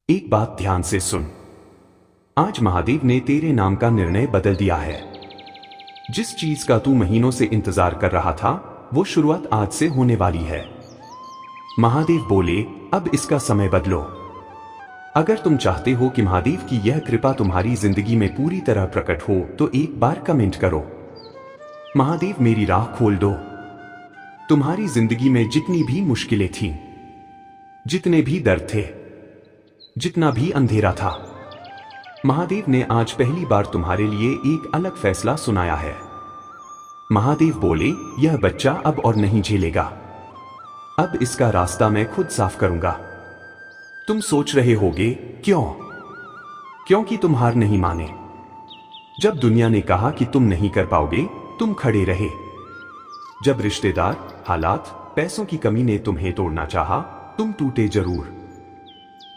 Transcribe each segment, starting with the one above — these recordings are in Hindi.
एक बात ध्यान से सुन। आज महादेव ने तेरे नाम का निर्णय बदल दिया है। जिस चीज का तू महीनों से इंतजार कर रहा था, वो शुरुआत आज से होने वाली है। महादेव बोले, अब इसका समय बदलो। अगर तुम चाहते हो कि महादेव की यह कृपा तुम्हारी जिंदगी में पूरी तरह प्रकट हो, तो एक बार कमेंट करो, महादेव मेरी राह खोल दो। तुम्हारी जिंदगी में जितनी भी मुश्किलें थीं, जितने भी दर्द थे, जितना भी अंधेरा था, महादेव ने आज पहली बार तुम्हारे लिए एक अलग फैसला सुनाया है। महादेव बोले, यह बच्चा अब और नहीं झेलेगा। अब इसका रास्ता मैं खुद साफ करूंगा। तुम सोच रहे होगे, क्यों? क्योंकि तुम हार नहीं माने। जब दुनिया ने कहा कि तुम नहीं कर पाओगे, तुम खड़े रहे। जब रिश्तेदार, हालात, पैसों की कमी ने तुम्हें तोड़ना चाहा, तुम टूटे जरूर,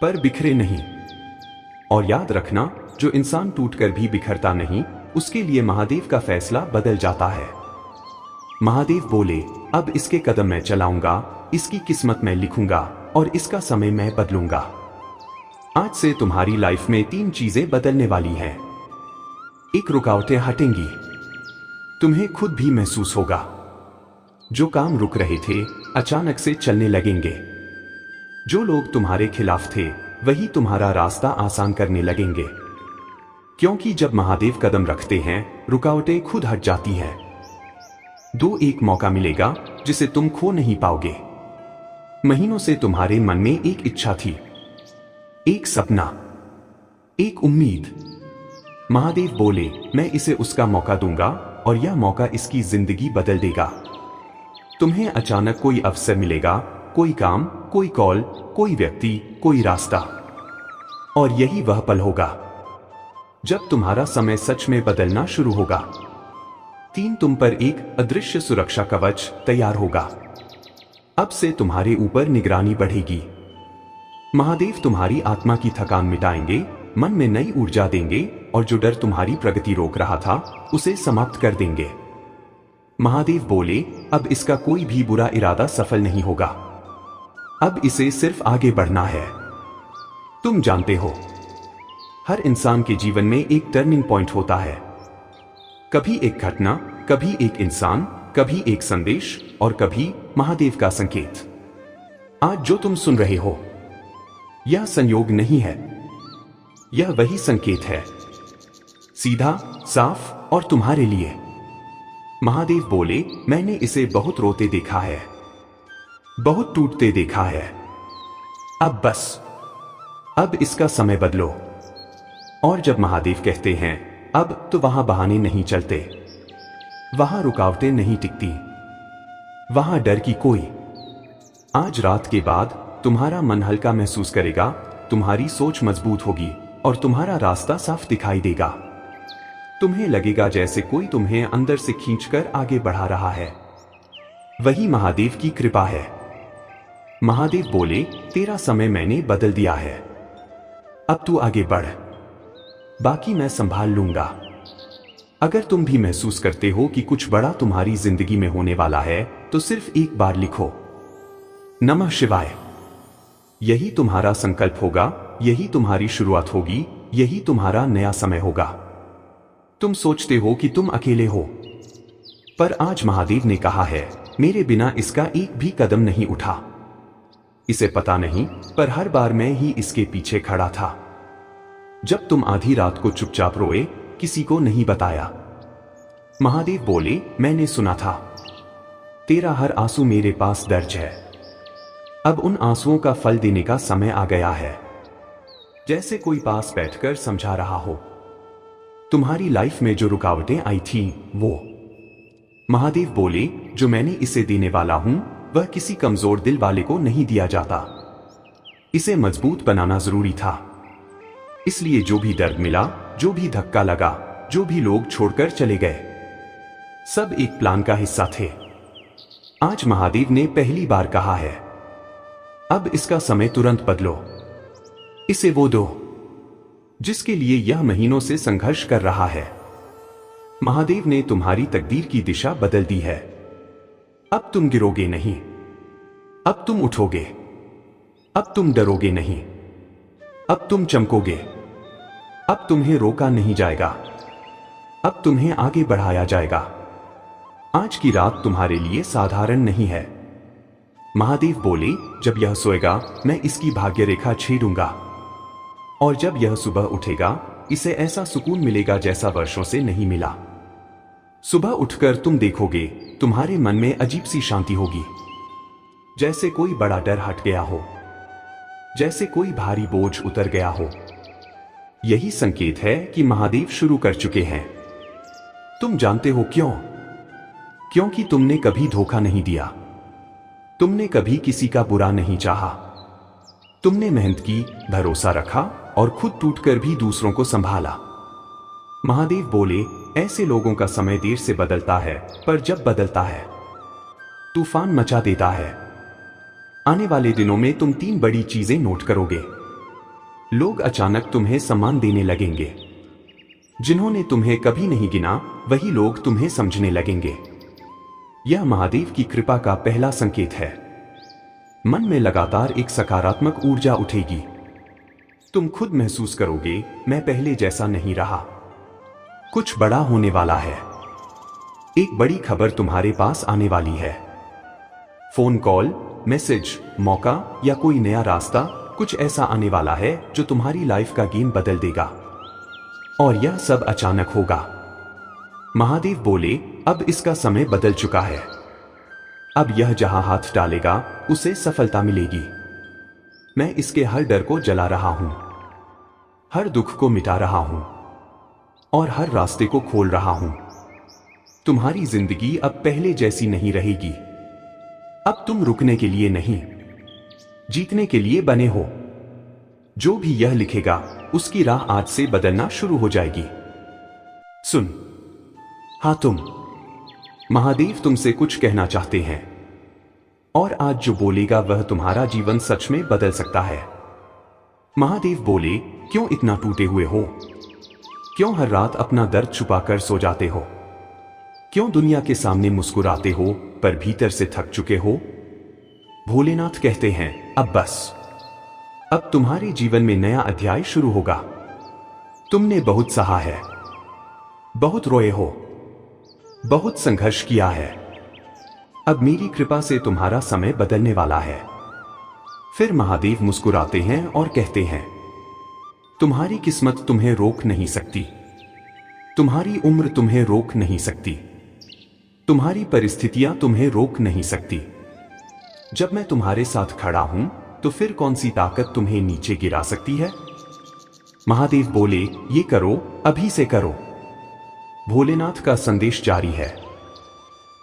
पर बिखरे नहीं। और याद रखना, जो इंसान टूटकर भी बिखरता नहीं, उसके लिए महादेव का फैसला बदल जाता है। महादेव बोले, अब इसके कदम मैं चलाऊंगा, इसकी किस्मत मैं लिखूंगा और इसका समय मैं बदलूंगा। आज से तुम्हारी लाइफ में 3 चीजें बदलने वाली हैं। एक, रुकावटें हटेंगी। तुम्हें खुद भी महसूस होगा, जो काम रुक रहे थे अचानक से चलने लगेंगे। जो लोग तुम्हारे खिलाफ थे, वही तुम्हारा रास्ता आसान करने लगेंगे। क्योंकि जब महादेव कदम रखते हैं, रुकावटें खुद हट जाती हैं। 2, एक मौका मिलेगा जिसे तुम खो नहीं पाओगे। महीनों से तुम्हारे मन में एक इच्छा थी, एक सपना, एक उम्मीद। महादेव बोले, मैं इसे उसका मौका दूंगा और यह मौका इसकी जिंदगी बदल देगा। तुम्हें अचानक कोई अवसर मिलेगा, कोई काम, कोई कॉल, कोई व्यक्ति, कोई रास्ता। और यही वह पल होगा जब तुम्हारा समय सच में बदलना शुरू होगा। 3, तुम पर एक अदृश्य सुरक्षा कवच तैयार होगा। अब से तुम्हारे ऊपर निगरानी बढ़ेगी। महादेव तुम्हारी आत्मा की थकान मिटाएंगे, मन में नई ऊर्जा देंगे और जो डर तुम्हारी प्रगति रोक रहा था, उसे समाप्त कर देंगे। महादेव बोले, अब इसका कोई भी बुरा इरादा सफल नहीं होगा। अब इसे सिर्फ आगे बढ़ना है। तुम जानते हो, हर इंसान के जीवन में एक टर्निंग पॉइंट होता है। कभी एक घटना, कभी एक इंसान, कभी एक संदेश और कभी महादेव का संकेत। आज जो तुम सुन रहे हो, यह संयोग नहीं है, यह वही संकेत है, सीधा, साफ और तुम्हारे लिए। महादेव बोले, मैंने इसे बहुत रोते देखा है, बहुत टूटते देखा है। अब बस, अब इसका समय बदलो। और जब महादेव कहते हैं अब, तो वहां बहाने नहीं चलते, वहां रुकावटें नहीं टिकती, वहां डर की कोई। आज रात के बाद तुम्हारा मन हल्का महसूस करेगा, तुम्हारी सोच मजबूत होगी और तुम्हारा रास्ता साफ दिखाई देगा। तुम्हें लगेगा जैसे कोई तुम्हें अंदर से खींचकर आगे बढ़ा रहा है। वही महादेव की कृपा है। महादेव बोले, तेरा समय मैंने बदल दिया है, अब तू आगे बढ़, बाकी मैं संभाल लूंगा। अगर तुम भी महसूस करते हो कि कुछ बड़ा तुम्हारी जिंदगी में होने वाला है, तो सिर्फ एक बार लिखो, नमः शिवाय। यही तुम्हारा संकल्प होगा, यही तुम्हारी शुरुआत होगी, यही तुम्हारा नया समय होगा। तुम सोचते हो कि तुम अकेले हो, पर आज महादेव ने कहा है, मेरे बिना इसका एक भी कदम नहीं उठा। इसे पता नहीं, पर हर बार मैं ही इसके पीछे खड़ा था। जब तुम आधी रात को चुपचाप रोए, किसी को नहीं बताया, महादेव बोले, मैंने सुना था, तेरा हर आंसू मेरे पास दर्ज है। अब उन आंसुओं का फल देने का समय आ गया है। जैसे कोई पास बैठकर समझा रहा हो, तुम्हारी लाइफ में जो रुकावटें आई थी, वो महादेव बोले, जो मैंने इसे देने वाला हूं, वह किसी कमजोर दिल वाले को नहीं दिया जाता। इसे मजबूत बनाना जरूरी था। इसलिए जो भी दर्द मिला, जो भी धक्का लगा, जो भी लोग छोड़कर चले गए, सब एक प्लान का हिस्सा थे। आज महादेव ने पहली बार कहा है, अब इसका समय तुरंत बदलो। इसे वो दो जिसके लिए यह महीनों से संघर्ष कर रहा है। महादेव ने तुम्हारी तकदीर की दिशा बदल दी है। अब तुम गिरोगे नहीं, अब तुम उठोगे, अब तुम डरोगे नहीं, अब तुम चमकोगे। अब तुम्हें रोका नहीं जाएगा। अब तुम्हें आगे बढ़ाया जाएगा। आज की रात तुम्हारे लिए साधारण नहीं है। महादेव बोले, जब यह सोएगा मैं इसकी भाग्य रेखा छेड़ूंगा, और जब यह सुबह उठेगा इसे ऐसा सुकून मिलेगा जैसा वर्षों से नहीं मिला। सुबह उठकर तुम देखोगे तुम्हारे मन में अजीब सी शांति होगी, जैसे कोई बड़ा डर हट गया हो, जैसे कोई भारी बोझ उतर गया हो। यही संकेत है कि महादेव शुरू कर चुके हैं। तुम जानते हो क्यों? क्योंकि तुमने कभी धोखा नहीं दिया, तुमने कभी किसी का बुरा नहीं चाहा, तुमने मेहनत की, भरोसा रखा और खुद टूटकर भी दूसरों को संभाला। महादेव बोले, ऐसे लोगों का समय देर से बदलता है, पर जब बदलता है तूफान मचा देता है। आने वाले दिनों में तुम 3 बड़ी चीजें नोट करोगे। लोग अचानक तुम्हें सम्मान देने लगेंगे। जिन्होंने तुम्हें कभी नहीं गिना वही लोग तुम्हें समझने लगेंगे। यह महादेव की कृपा का पहला संकेत है। मन में लगातार एक सकारात्मक ऊर्जा उठेगी। तुम खुद महसूस करोगे, मैं पहले जैसा नहीं रहा, कुछ बड़ा होने वाला है। एक बड़ी खबर तुम्हारे पास आने वाली है। फोन कॉल, मैसेज, मौका या कोई नया रास्ता, कुछ ऐसा आने वाला है जो तुम्हारी लाइफ का गेम बदल देगा। और यह सब अचानक होगा। महादेव बोले, अब इसका समय बदल चुका है। अब यह जहां हाथ डालेगा उसे सफलता मिलेगी। मैं इसके हर डर को जला रहा हूं, हर दुख को मिटा रहा हूं और हर रास्ते को खोल रहा हूं। तुम्हारी जिंदगी अब पहले जैसी नहीं रहेगी। अब तुम रुकने के लिए नहीं, जीतने के लिए बने हो। जो भी यह लिखेगा उसकी राह आज से बदलना शुरू हो जाएगी। सुन, हां तुम, महादेव तुमसे कुछ कहना चाहते हैं, और आज जो बोलेगा वह तुम्हारा जीवन सच में बदल सकता है। महादेव बोले, क्यों इतना टूटे हुए हो? क्यों हर रात अपना दर्द छुपाकर सो जाते हो? क्यों दुनिया के सामने मुस्कुराते हो पर भीतर से थक चुके हो? भोलेनाथ कहते हैं, अब बस, अब तुम्हारे जीवन में नया अध्याय शुरू होगा। तुमने बहुत सहा है, बहुत रोए हो, बहुत संघर्ष किया है। अब मेरी कृपा से तुम्हारा समय बदलने वाला है। फिर महादेव मुस्कुराते हैं और कहते हैं, तुम्हारी किस्मत तुम्हें रोक नहीं सकती, तुम्हारी उम्र तुम्हें रोक नहीं सकती, तुम्हारी परिस्थितियां तुम्हें रोक नहीं सकती। जब मैं तुम्हारे साथ खड़ा हूं तो फिर कौन सी ताकत तुम्हें नीचे गिरा सकती है? महादेव बोले, ये करो, अभी से करो। भोलेनाथ का संदेश जारी है।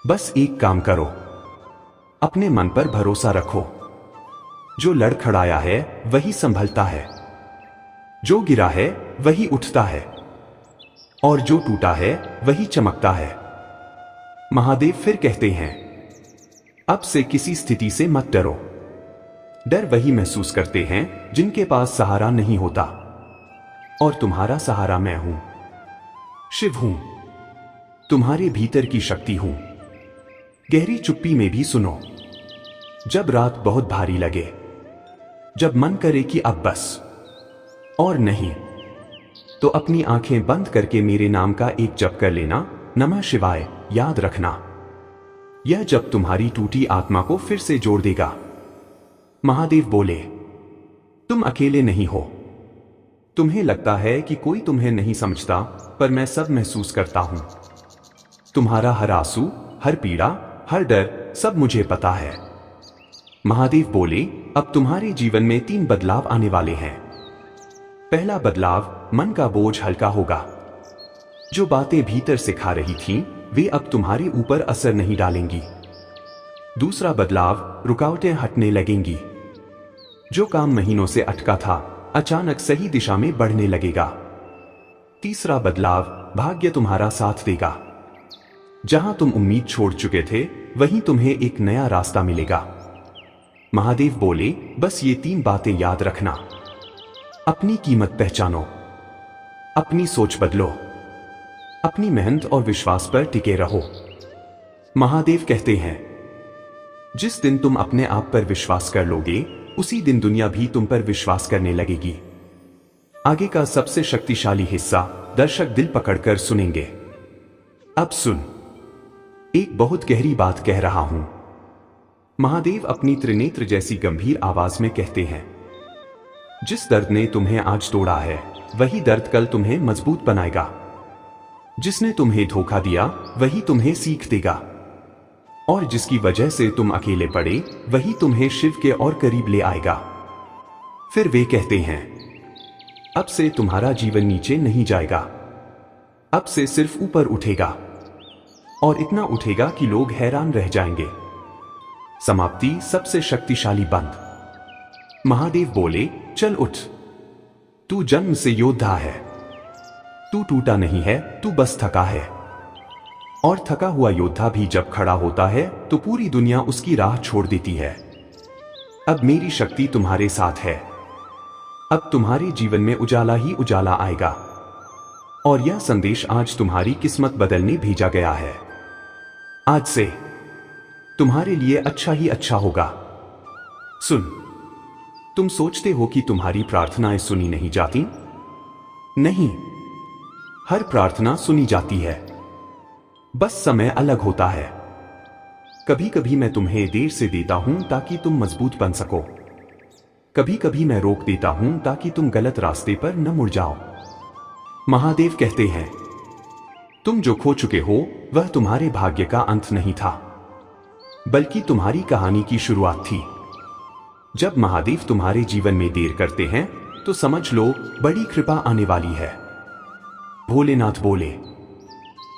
बस एक काम करो, अपने मन पर भरोसा रखो। जो लड़खड़ाया है वही संभलता है, जो गिरा है वही उठता है, और जो टूटा है वही चमकता है। महादेव फिर कहते हैं, अब से किसी स्थिति से मत डरो। डर वही महसूस करते हैं जिनके पास सहारा नहीं होता, और तुम्हारा सहारा मैं हूं, शिव हूं, तुम्हारे भीतर की शक्ति हूं। गहरी चुप्पी में भी सुनो। जब रात बहुत भारी लगे, जब मन करे कि अब बस और नहीं, तो अपनी आंखें बंद करके मेरे नाम का एक जप कर लेना, नमः शिवाय, याद रखना। यह जप तुम्हारी टूटी आत्मा को फिर से जोड़ देगा। महादेव बोले, तुम अकेले नहीं हो। तुम्हें लगता है कि कोई तुम्हें नहीं समझता, पर मैं सब महसूस करता हूं। तुम्हारा हर आंसू, हर पीड़ा, हर डर, सब मुझे पता है। महादेव बोले, अब तुम्हारे जीवन में 3 बदलाव आने वाले हैं। पहला बदलाव, मन का बोझ हल्का होगा। जो बातें भीतर से खा रही थीं, वे अब तुम्हारे ऊपर असर नहीं डालेंगी। दूसरा बदलाव, रुकावटें हटने लगेंगी। जो काम महीनों से अटका था, अचानक सही दिशा में बढ़ने लगेगा। तीसरा बदलाव, भाग्य तुम्हारा साथ देगा। जहां तुम उम्मीद छोड़ चुके थे, वहीं तुम्हें एक नया रास्ता मिलेगा। महादेव बोले, बस ये 3 बातें याद रखना। अपनी कीमत पहचानो, अपनी सोच बदलो, अपनी मेहनत और विश्वास पर टिके रहो। महादेव कहते हैं, जिस दिन तुम अपने आप पर विश्वास कर लोगे, उसी दिन दुनिया भी तुम पर विश्वास करने लगेगी। आगे का सबसे शक्तिशाली हिस्सा दर्शक दिल पकड़कर सुनेंगे। अब सुन, एक बहुत गहरी बात कह रहा हूं। महादेव अपनी त्रिनेत्र जैसी गंभीर आवाज में कहते हैं, जिस दर्द ने तुम्हें आज तोड़ा है वही दर्द कल तुम्हें मजबूत बनाएगा। जिसने तुम्हें धोखा दिया वही तुम्हें सीख देगा, और जिसकी वजह से तुम अकेले पड़े वही तुम्हें शिव के और करीब ले आएगा। फिर वे कहते हैं, अब से तुम्हारा जीवन नीचे नहीं जाएगा, अब से सिर्फ ऊपर उठेगा, और इतना उठेगा कि लोग हैरान रह जाएंगे। समाप्ति सबसे शक्तिशाली बंद। महादेव बोले, चल उठ, तू जन्म से योद्धा है, तू टूटा नहीं है, तू बस थका है। और थका हुआ योद्धा भी जब खड़ा होता है तो पूरी दुनिया उसकी राह छोड़ देती है। अब मेरी शक्ति तुम्हारे साथ है, अब तुम्हारे जीवन में उजाला ही उजाला आएगा, और यह संदेश आज तुम्हारी किस्मत बदलने भेजा गया है। आज से तुम्हारे लिए अच्छा ही अच्छा होगा। सुन, तुम सोचते हो कि तुम्हारी प्रार्थनाएं सुनी नहीं जाती? नहीं, हर प्रार्थना सुनी जाती है, बस समय अलग होता है। कभी कभी मैं तुम्हें देर से देता हूं ताकि तुम मजबूत बन सको, कभी कभी मैं रोक देता हूं ताकि तुम गलत रास्ते पर न मुड़ जाओ। महादेव कहते हैं, तुम जो खो चुके हो वह तुम्हारे भाग्य का अंत नहीं था, बल्कि तुम्हारी कहानी की शुरुआत थी। जब महादेव तुम्हारे जीवन में देर करते हैं तो समझ लो बड़ी कृपा आने वाली है। भोलेनाथ बोले,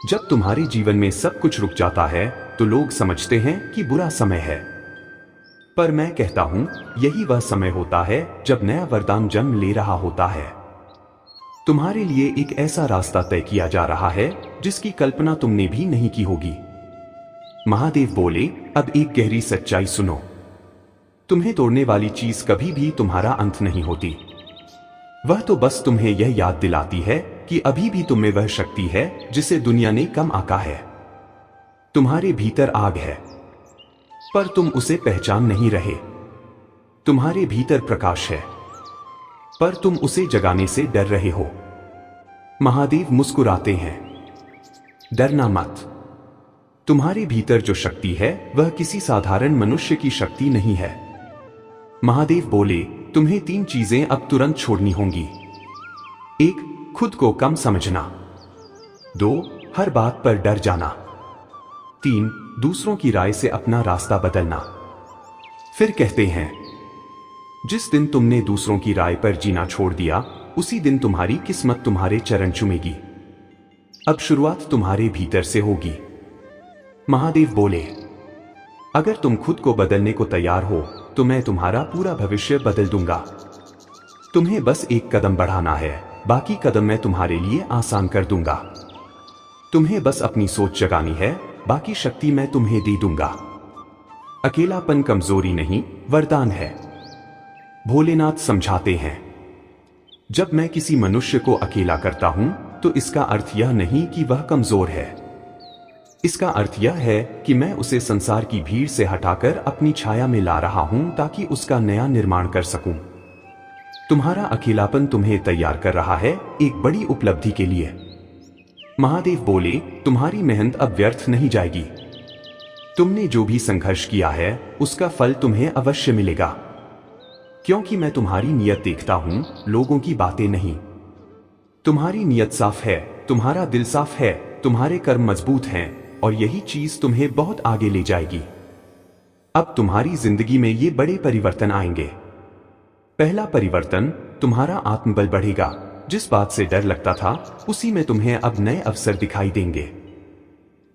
जब तुम्हारे जीवन में सब कुछ रुक जाता है तो लोग समझते हैं कि बुरा समय है, पर मैं कहता हूं यही वह समय होता है जब नया वरदान जन्म ले रहा होता है। तुम्हारे लिए एक ऐसा रास्ता तय किया जा रहा है जिसकी कल्पना तुमने भी नहीं की होगी। महादेव बोले, अब एक गहरी सच्चाई सुनो, तुम्हें तोड़ने वाली चीज कभी भी तुम्हारा अंत नहीं होती, वह तो बस तुम्हें यह याद दिलाती है कि अभी भी तुम में वह शक्ति है जिसे दुनिया ने कम आंका है। तुम्हारे भीतर आग है, पर तुम उसे पहचान नहीं रहे। तुम्हारे भीतर प्रकाश है, पर तुम उसे जगाने से डर रहे हो। महादेव मुस्कुराते हैं, डरना मत, तुम्हारे भीतर जो शक्ति है वह किसी साधारण मनुष्य की शक्ति नहीं है। महादेव बोले, तुम्हें 3 चीजें अब तुरंत छोड़नी होंगी। 1, खुद को कम समझना। 2, हर बात पर डर जाना। 3, दूसरों की राय से अपना रास्ता बदलना। फिर कहते हैं, जिस दिन तुमने दूसरों की राय पर जीना छोड़ दिया उसी दिन तुम्हारी किस्मत तुम्हारे चरण चूमेगी। अब शुरुआत तुम्हारे भीतर से होगी। महादेव बोले, अगर तुम खुद को बदलने को तैयार हो तो मैं तुम्हारा पूरा भविष्य बदल दूंगा। तुम्हें बस एक कदम बढ़ाना है, बाकी कदम मैं तुम्हारे लिए आसान कर दूंगा। तुम्हें बस अपनी सोच जगानी है, बाकी शक्ति मैं तुम्हें दे दूंगा। अकेलापन कमजोरी नहीं, वरदान है। भोलेनाथ समझाते हैं, जब मैं किसी मनुष्य को अकेला करता हूं तो इसका अर्थ यह नहीं कि वह कमजोर है। इसका अर्थ यह है कि मैं उसे संसार की भीड़ से हटाकर अपनी छाया में ला रहा हूं ताकि उसका नया निर्माण कर सकूं। तुम्हारा अकेलापन तुम्हें तैयार कर रहा है एक बड़ी उपलब्धि के लिए। महादेव बोले, तुम्हारी मेहनत अब व्यर्थ नहीं जाएगी। तुमने जो भी संघर्ष किया है उसका फल तुम्हें अवश्य मिलेगा, क्योंकि मैं तुम्हारी नियत देखता हूं, लोगों की बातें नहीं। तुम्हारी नियत साफ है, तुम्हारा दिल साफ है, तुम्हारे कर्म मजबूत हैं, और यही चीज तुम्हें बहुत आगे ले जाएगी। अब तुम्हारी जिंदगी में ये बड़े परिवर्तन आएंगे। पहला परिवर्तन, तुम्हारा आत्मबल बढ़ेगा। जिस बात से डर लगता था उसी में तुम्हें अब नए अवसर दिखाई देंगे।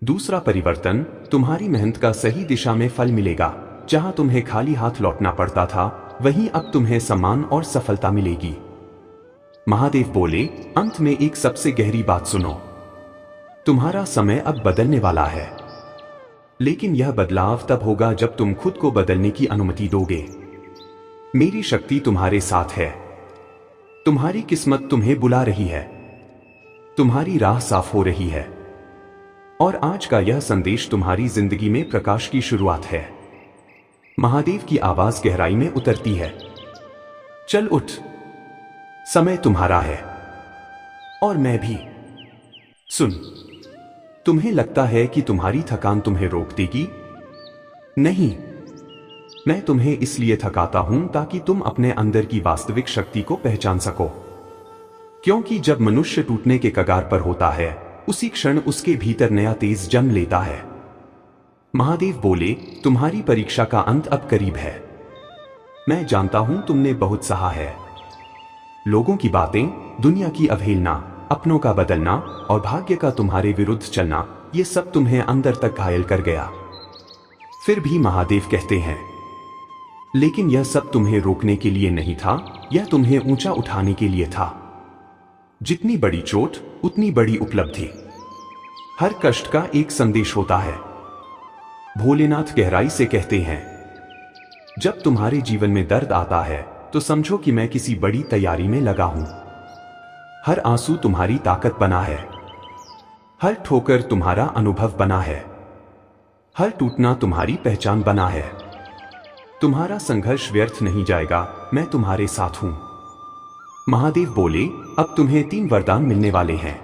दूसरा परिवर्तन, तुम्हारी मेहनत का सही दिशा में फल मिलेगा। जहां तुम्हें खाली हाथ लौटना पड़ता था वहीं अब तुम्हें सम्मान और सफलता मिलेगी। महादेव बोले, अंत में एक सबसे गहरी बात सुनो, तुम्हारा समय अब बदलने वाला है, लेकिन यह बदलाव तब होगा जब तुम खुद को बदलने की अनुमति दोगे। मेरी शक्ति तुम्हारे साथ है, तुम्हारी किस्मत तुम्हें बुला रही है, तुम्हारी राह साफ हो रही है, और आज का यह संदेश तुम्हारी जिंदगी में प्रकाश की शुरुआत है। महादेव की आवाज गहराई में उतरती है, चल उठ, समय तुम्हारा है और मैं भी। सुन, तुम्हें लगता है कि तुम्हारी थकान तुम्हें रोक देगी? नहीं, मैं तुम्हें इसलिए थकाता हूं ताकि तुम अपने अंदर की वास्तविक शक्ति को पहचान सको। क्योंकि जब मनुष्य टूटने के कगार पर होता है, उसी क्षण उसके भीतर नया तेज जन्म लेता है। महादेव बोले, तुम्हारी परीक्षा का अंत अब करीब है। मैं जानता हूं तुमने बहुत सहा है। लोगों की बातें, दुनिया की अवहेलना, अपनों का बदलना और भाग्य का तुम्हारे विरुद्ध चलना, ये सब तुम्हें अंदर तक घायल कर गया। फिर भी महादेव कहते हैं, लेकिन यह सब तुम्हें रोकने के लिए नहीं था, यह तुम्हें ऊंचा उठाने के लिए था। जितनी बड़ी चोट उतनी बड़ी उपलब्धि। हर कष्ट का एक संदेश होता है। भोलेनाथ गहराई से कहते हैं, जब तुम्हारे जीवन में दर्द आता है तो समझो कि मैं किसी बड़ी तैयारी में लगा हूं। हर आंसू तुम्हारी ताकत बना है, हर ठोकर तुम्हारा अनुभव बना है, हर टूटना तुम्हारी पहचान बना है। तुम्हारा संघर्ष व्यर्थ नहीं जाएगा, मैं तुम्हारे साथ हूं। महादेव बोले, अब तुम्हें 3 वरदान मिलने वाले हैं।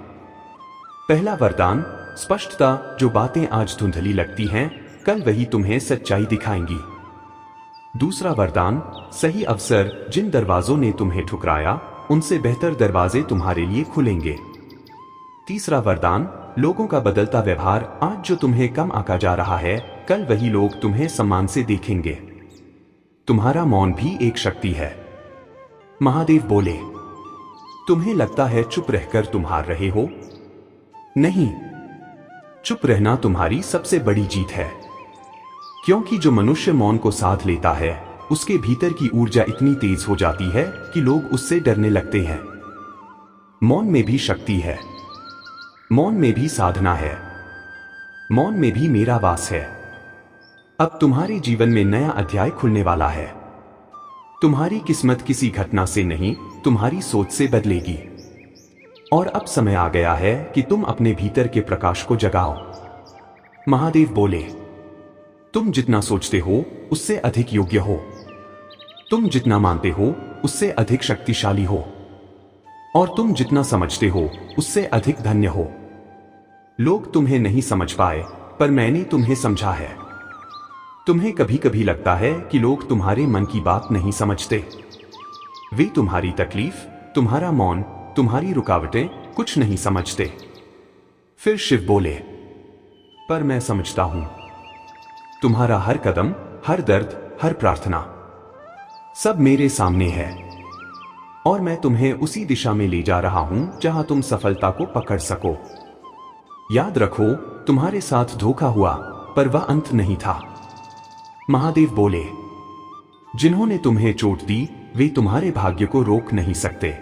पहला वरदान, स्पष्टता। जो बातें आज धुंधली लगती हैं, कल वही तुम्हें सच्चाई दिखाएंगी। दूसरा वरदान, सही अवसर। जिन दरवाजों ने तुम्हें ठुकराया, उनसे बेहतर दरवाजे तुम्हारे लिए खुलेंगे। तीसरा वरदान, लोगों का बदलता व्यवहार। आज जो तुम्हें कम आंका जा रहा है, कल वही लोग तुम्हें सम्मान से देखेंगे। तुम्हारा मौन भी एक शक्ति है। महादेव बोले, तुम्हें लगता है चुप रहकर तुम हार रहे हो? नहीं, चुप रहना तुम्हारी सबसे बड़ी जीत है। क्योंकि जो मनुष्य मौन को साध लेता है, उसके भीतर की ऊर्जा इतनी तेज हो जाती है कि लोग उससे डरने लगते हैं। मौन में भी शक्ति है, मौन में भी साधना है, मौन में भी मेरा वास है। अब तुम्हारे जीवन में नया अध्याय खुलने वाला है। तुम्हारी किस्मत किसी घटना से नहीं, तुम्हारी सोच से बदलेगी। और अब समय आ गया है कि तुम अपने भीतर के प्रकाश को जगाओ। महादेव बोले, तुम जितना सोचते हो उससे अधिक योग्य हो। तुम जितना मानते हो उससे अधिक शक्तिशाली हो। और तुम जितना समझते हो उससे अधिक धन्य हो। लोग तुम्हें नहीं समझ पाए, पर मैंने तुम्हें समझा है। तुम्हें कभी कभी लगता है कि लोग तुम्हारे मन की बात नहीं समझते। वे तुम्हारी तकलीफ, तुम्हारा मौन, तुम्हारी रुकावटें कुछ नहीं समझते। फिर शिव बोले, पर मैं समझता हूं। तुम्हारा हर कदम, हर दर्द, हर प्रार्थना, सब मेरे सामने है। और मैं तुम्हें उसी दिशा में ले जा रहा हूं जहां तुम सफलता को पकड़ सको। याद रखो, तुम्हारे साथ धोखा हुआ, पर वह अंत नहीं था। महादेव बोले, जिन्होंने तुम्हें चोट दी, वे तुम्हारे भाग्य को रोक नहीं सकते।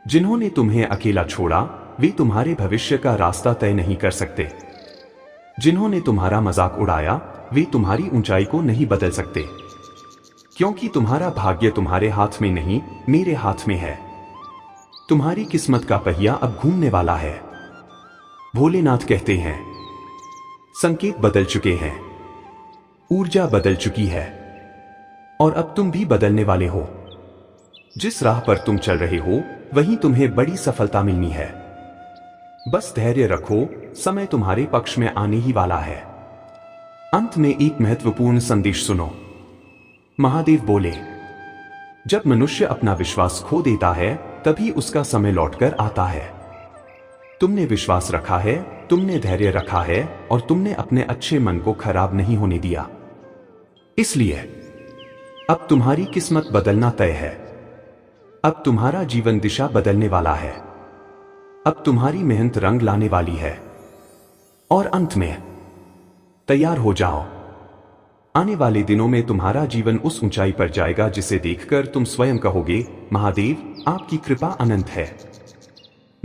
जिन्होंने तुम्हें अकेला छोड़ा, वे तुम्हारे भविष्य का रास्ता तय नहीं कर सकते। जिन्होंने तुम्हारा मजाक उड़ाया, वे तुम्हारी ऊंचाई को नहीं बदल सकते। क्योंकि तुम्हारा भाग्य तुम्हारे हाथ में नहीं, मेरे हाथ में है। तुम्हारी किस्मत का पहिया अब घूमने वाला है। भोलेनाथ कहते हैं, संकेत बदल चुके हैं, ऊर्जा बदल चुकी है, और अब तुम भी बदलने वाले हो। जिस राह पर तुम चल रहे हो, वहीं तुम्हें बड़ी सफलता मिलनी है। बस धैर्य रखो, समय तुम्हारे पक्ष में आने ही वाला है। अंत में एक महत्वपूर्ण संदेश सुनो। महादेव बोले, जब मनुष्य अपना विश्वास खो देता है, तभी उसका समय लौटकर आता है। तुमने विश्वास रखा है, तुमने धैर्य रखा है, और तुमने अपने अच्छे मन को खराब नहीं होने दिया। इसलिए अब तुम्हारी किस्मत बदलना तय है। अब तुम्हारा जीवन दिशा बदलने वाला है। अब तुम्हारी मेहनत रंग लाने वाली है। और अंत में तैयार हो जाओ। आने वाले दिनों में तुम्हारा जीवन उस ऊंचाई पर जाएगा जिसे देखकर तुम स्वयं कहोगे, महादेव, आपकी कृपा अनंत है।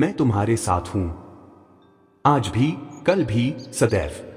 मैं तुम्हारे साथ हूं, आज भी, कल भी, सदैव।